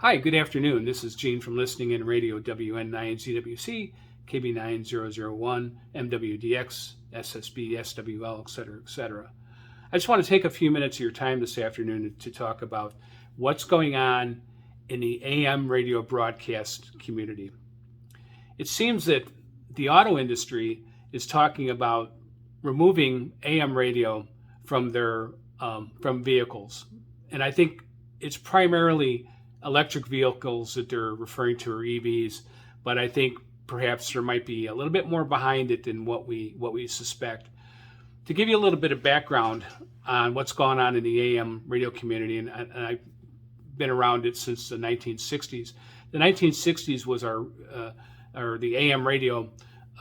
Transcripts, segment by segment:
Hi, good afternoon. This is Gene from Listening in Radio WN9ZWC, KB9001, MWDX, SSB, SWL, etc., etc. I just want to take a few minutes of your time this afternoon to talk about what's going on in the AM radio broadcast community. It seems that the auto industry is talking about removing AM radio from their from vehicles, and I think it's primarily electric vehicles that they're referring to, or EVs, but I think perhaps there might be a little bit more behind it than what we suspect. To give you a little bit of background on what's going on in the AM radio community, and I've been around it since the 1960s. The 1960s was the AM radio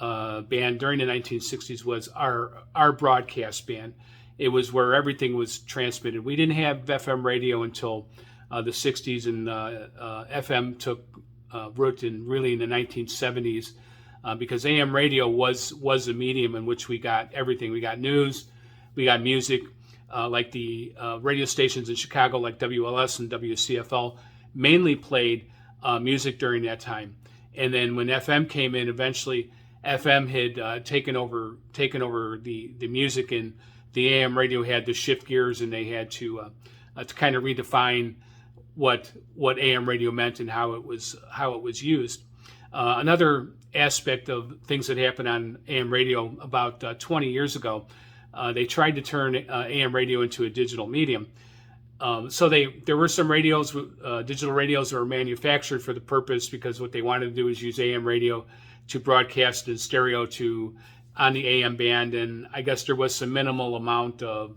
band during the 1960s was our broadcast band. It was where everything was transmitted. We didn't have FM radio until the 60s, and FM took root in the 1970s because AM radio was a medium in which we got everything. We got news, we got music, like the radio stations in Chicago like WLS and WCFL mainly played music during that time. And then when FM came in, eventually FM had taken over the music, and the AM radio had to shift gears, and they had to kind of redefine what AM radio meant and how it was used. Another aspect of things that happened on AM radio about 20 years ago, they tried to turn AM radio into a digital medium. So there were some radios, digital radios, that were manufactured for the purpose, because what they wanted to do is use AM radio to broadcast in stereo on the AM band, and I guess there was some minimal amount of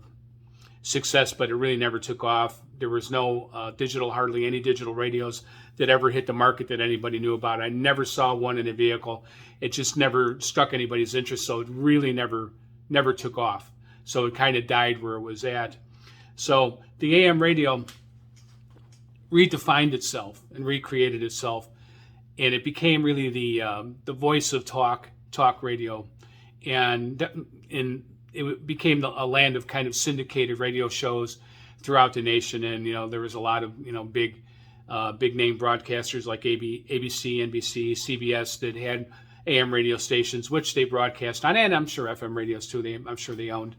success, but it really never took off. There was no hardly any digital radios that ever hit the market that anybody knew about. I never saw one in a vehicle. It just never struck anybody's interest, so it really never took off. So it kind of died where it was at. So the AM radio redefined itself and recreated itself, and it became really the voice of talk radio, and it became a land of kind of syndicated radio shows throughout the nation. And there was a lot of big name broadcasters like ABC, NBC, CBS that had AM radio stations which they broadcast on, and I'm sure FM radios too. I'm sure they owned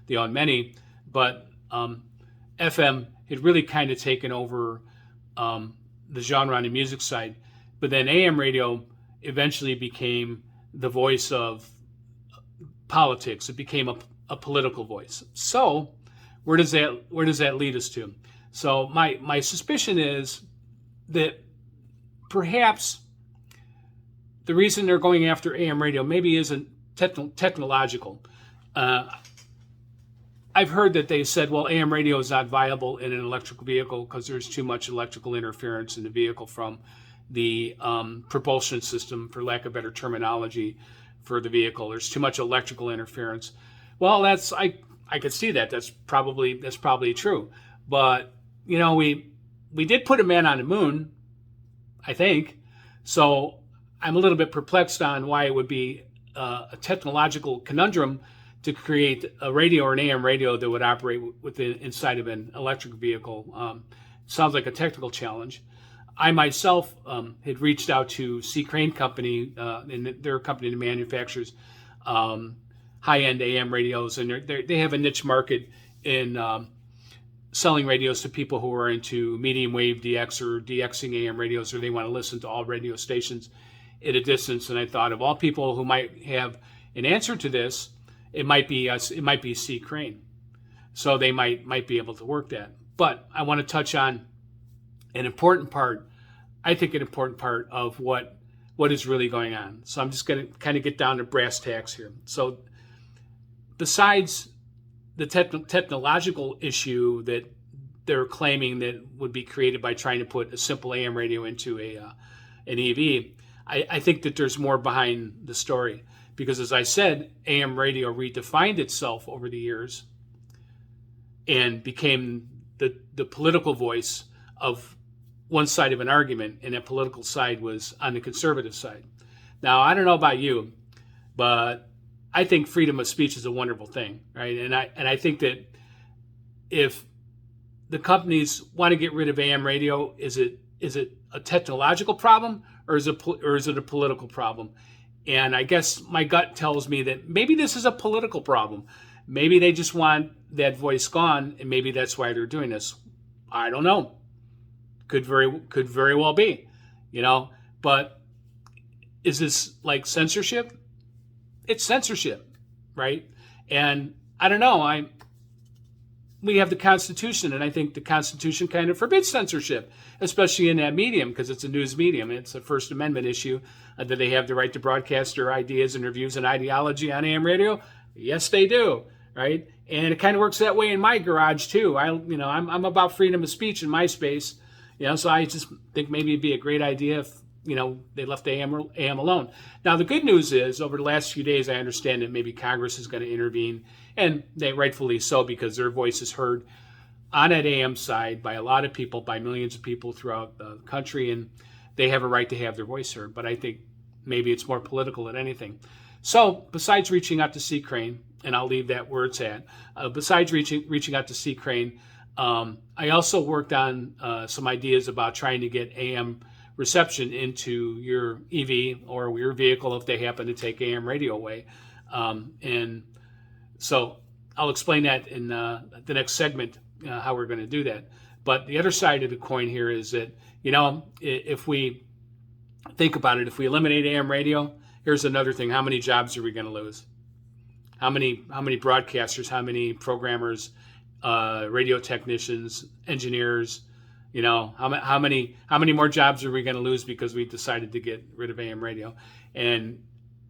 many, but FM had really kind of taken over the genre on the music side. But then AM radio eventually became the voice of politics. It became a political voice. So where does that lead us to? So my suspicion is that perhaps the reason they're going after AM radio maybe isn't technological. I've heard that they said, well, AM radio is not viable in an electric vehicle because there's too much electrical interference in the vehicle from the propulsion system, for lack of better terminology, for the vehicle. There's too much electrical interference. Well, I could see that. That's probably true. But we did put a man on the moon, I think. So I'm a little bit perplexed on why it would be a technological conundrum to create a radio or an AM radio that would operate inside of an electric vehicle. Sounds like a technical challenge. I myself had reached out to C. Crane Company, and they're a company that manufactures high-end AM radios, and they have a niche market in selling radios to people who are into medium wave DX or DXing AM radios, or they want to listen to all radio stations at a distance. And I thought, of all people who might have an answer to this, it might be us. It might be C. Crane, so they might be able to work that. But I want to touch on an important part of what is really going on. So I'm just going to kind of get down to brass tacks here. So besides the technological issue that they're claiming that would be created by trying to put a simple AM radio into an EV, I think that there's more behind the story. Because as I said, AM radio redefined itself over the years and became the political voice of one side of an argument, and that political side was on the conservative side. Now, I don't know about you, but I think freedom of speech is a wonderful thing, right? And I think that if the companies want to get rid of AM radio, is it is it a technological problem or is it a political problem? And I guess my gut tells me that maybe this is a political problem. Maybe they just want that voice gone, and maybe that's why they're doing this. I don't know. Could very well be, But is this like censorship? It's censorship, right? And I don't know. We have the Constitution, and I think the Constitution kind of forbids censorship, especially in that medium, because it's a news medium. It's a First Amendment issue. Do they have the right to broadcast their ideas and their views and ideology on AM radio? Yes, they do, right? And it kind of works that way in my garage too. I'm about freedom of speech in my space, so I just think maybe it'd be a great idea if they left AM alone. Now, the good news is, over the last few days, I understand that maybe Congress is going to intervene, and they rightfully so, because their voice is heard on that AM side by a lot of people, by millions of people throughout the country, and they have a right to have their voice heard. But I think maybe it's more political than anything. So, besides reaching out to C. Crane, and I'll leave that where it's at, besides reaching out to C. Crane, I also worked on some ideas about trying to get AM reception into your EV or your vehicle if they happen to take AM radio away. And so I'll explain that in the next segment, how we're going to do that. But the other side of the coin here is that, if we think about it, if we eliminate AM radio, here's another thing. How many jobs are we going to lose? How many broadcasters, how many programmers, radio technicians, engineers, how many more jobs are we going to lose because we decided to get rid of AM radio? And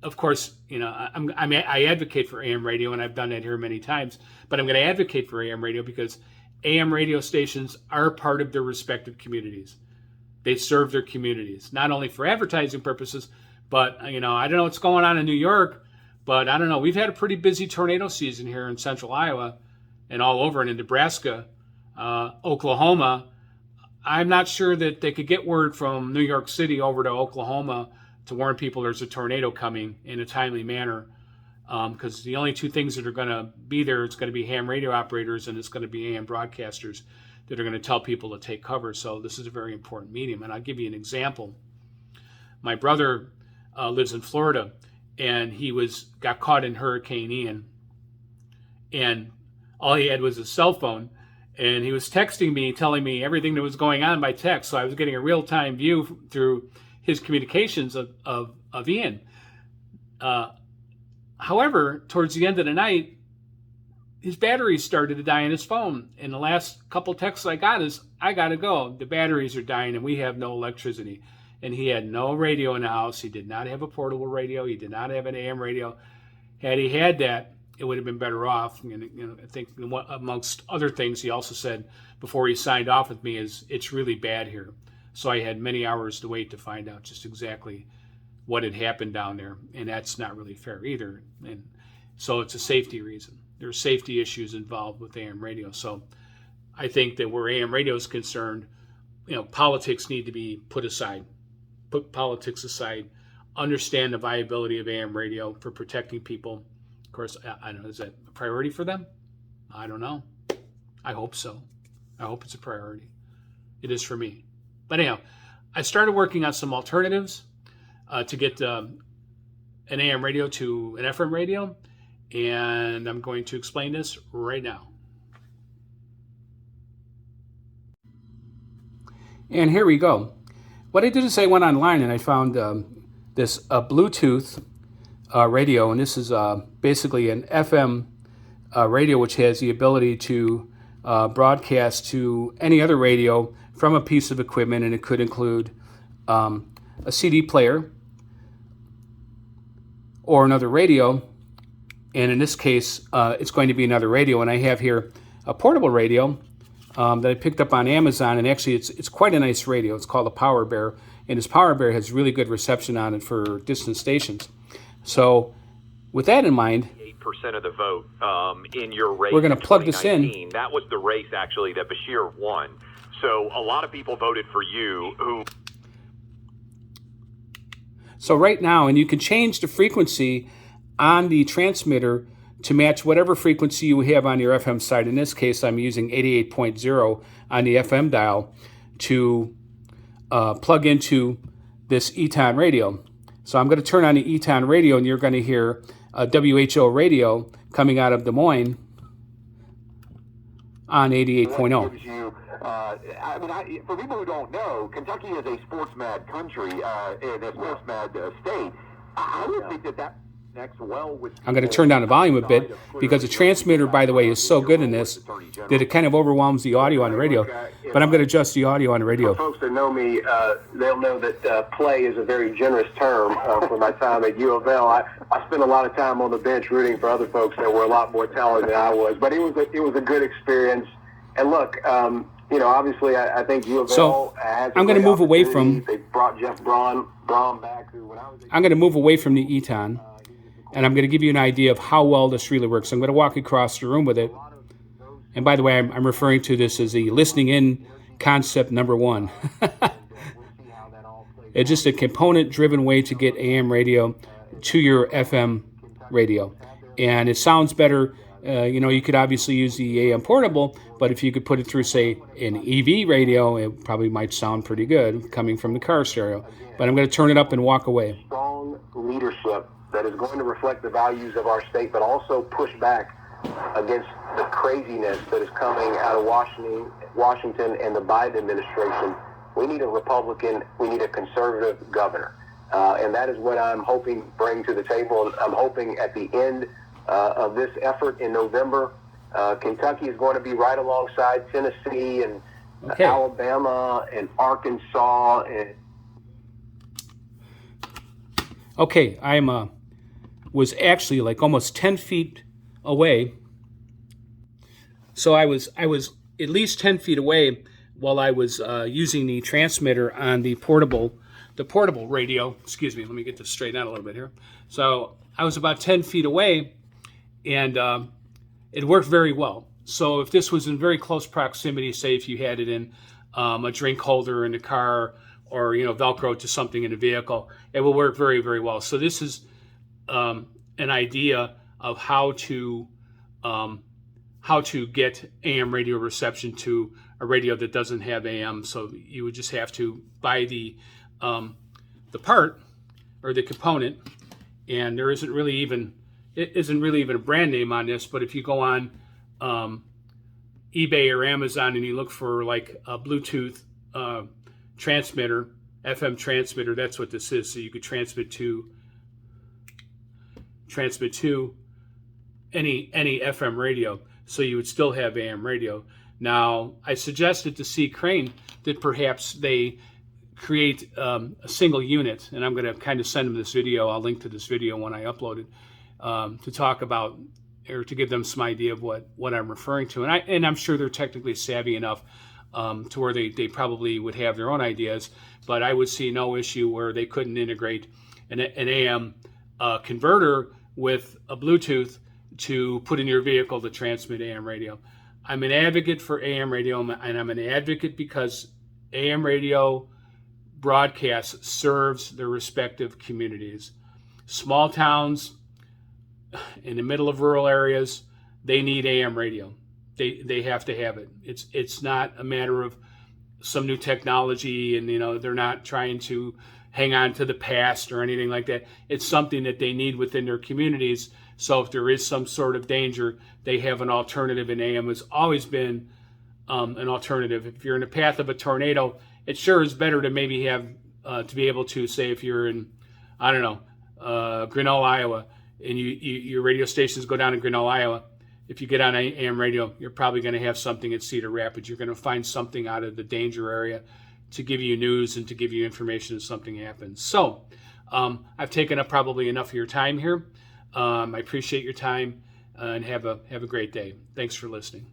of course, I advocate for AM radio, and I've done that here many times. But I'm going to advocate for AM radio because AM radio stations are part of their respective communities. They serve their communities, not only for advertising purposes, but I don't know what's going on in New York, but I don't know. We've had a pretty busy tornado season here in central Iowa and all over, and in Nebraska, Oklahoma. I'm not sure that they could get word from New York City over to Oklahoma to warn people there's a tornado coming in a timely manner, because the only two things that are going to be there, it's going to be ham radio operators and it's going to be AM broadcasters that are going to tell people to take cover. So this is a very important medium. And I'll give you an example. My brother lives in Florida, and he got caught in Hurricane Ian, and all he had was his cell phone. And he was texting me, telling me everything that was going on by text. So I was getting a real-time view through his communications of Ian. However, towards the end of the night, his batteries started to die on his phone. And the last couple texts I got is, I got to go. The batteries are dying and we have no electricity. And he had no radio in the house. He did not have a portable radio. He did not have an AM radio. Had he had that, it would have been better off. I think amongst other things, he also said before he signed off with me is, it's really bad here. So I had many hours to wait to find out just exactly what had happened down there. And that's not really fair either. And so it's a safety reason. There's safety issues involved with AM radio. So I think that where AM radio is concerned, politics need to be put aside. Put politics aside. Understand the viability of AM radio for protecting people. Of course, I don't know, is that a priority for them? I don't know. I hope so. I hope it's a priority. It is for me. But anyhow, I started working on some alternatives to get an AM radio to an FM radio, and I'm going to explain this right now. And here we go. What I did is I went online and I found this Bluetooth radio, and this is basically an FM radio which has the ability to broadcast to any other radio from a piece of equipment, and it could include a CD player or another radio, and in this case it's going to be another radio. And I have here a portable radio that I picked up on Amazon, and actually it's quite a nice radio. It's called a Power Bear, and this Power Bear has really good reception on it for distant stations. So with that in mind, 8% of the vote in your race. We're going to plug this in. That was the race actually that Beshear won. So a lot of people voted for you. So right now, and you can change the frequency on the transmitter to match whatever frequency you have on your FM side. In this case, I'm using 88.0 on the FM dial to plug into this Eton radio. So I'm going to turn on the Eton radio, and you're going to hear WHO radio coming out of Des Moines on 88.0. For people who don't know, Kentucky is a sports-mad country, a sports-mad state. I would think that connects well with. I'm going to turn down the volume a bit because the transmitter, by the way, is so good in this that it kind of overwhelms the audio on the radio. But I'm going to adjust the audio on the radio. For folks that know me, they'll know that play is a very generous term for my time at U of L. I spent a lot of time on the bench rooting for other folks that were a lot more talented than I was, but it was a good experience. And look, obviously, I think U of L has. I'm going to move away from. They brought Jeff Braun back. I'm going to move away from the Eton, and I'm going to give you an idea of how well this really works. I'm going to walk across the room with it. And by the way, I'm referring to this as the listening in concept number 1. It's just a component-driven way to get AM radio to your FM radio, and it sounds better. You could obviously use the AM portable, but if you could put it through, say, an EV radio, it probably might sound pretty good coming from the car stereo. But I'm going to turn it up and walk away. Strong leadership that is going to reflect the values of our state, but also push back against the craziness that is coming out of Washington and the Biden administration. We need a Republican, we need a conservative governor. And that is what I'm hoping to bring to the table. I'm hoping at the end of this effort in November, Kentucky is going to be right alongside Tennessee and Alabama and Arkansas. Okay, I was actually like almost 10 feet away. So I was at least 10 feet away while I was using the transmitter on the portable radio. Excuse me, let me get this straightened out a little bit here. So I was about 10 feet away, and it worked very well. So if this was in very close proximity, say if you had it in a drink holder in the car, or Velcro to something in a vehicle, it will work very, very well. So this is an idea of how to get AM radio reception to a radio that doesn't have AM. So you would just have to buy the part or the component, and there isn't really even a brand name on this. But if you go on eBay or Amazon and you look for like a Bluetooth transmitter, FM transmitter, that's what this is. So you could transmit to any FM radio, so you would still have AM radio. Now, I suggested to C. Crane that perhaps they create a single unit, and I'm going to kind of send them this video. I'll link to this video when I upload it, to talk about, or to give them some idea of what I'm referring to. And I'm sure they're technically savvy enough to where they probably would have their own ideas, but I would see no issue where they couldn't integrate an AM converter with a Bluetooth to put in your vehicle to transmit AM radio. I'm an advocate for AM radio, and I'm an advocate because AM radio broadcast serves their respective communities. Small towns in the middle of rural areas, they need AM radio. They have to have it. It's not a matter of some new technology, and they're not trying to hang on to the past or anything like that. It's something that they need within their communities. So if there is some sort of danger, they have an alternative, and AM has always been an alternative. If you're in the path of a tornado, it sure is better to maybe have to be able to, say, if you're in, I don't know, Grinnell, Iowa, and your radio stations go down in Grinnell, Iowa. If you get on AM radio, you're probably going to have something at Cedar Rapids. You're going to find something out of the danger area to give you news and to give you information if something happens. So I've taken up probably enough of your time here. I appreciate your time, and have a great day. Thanks for listening.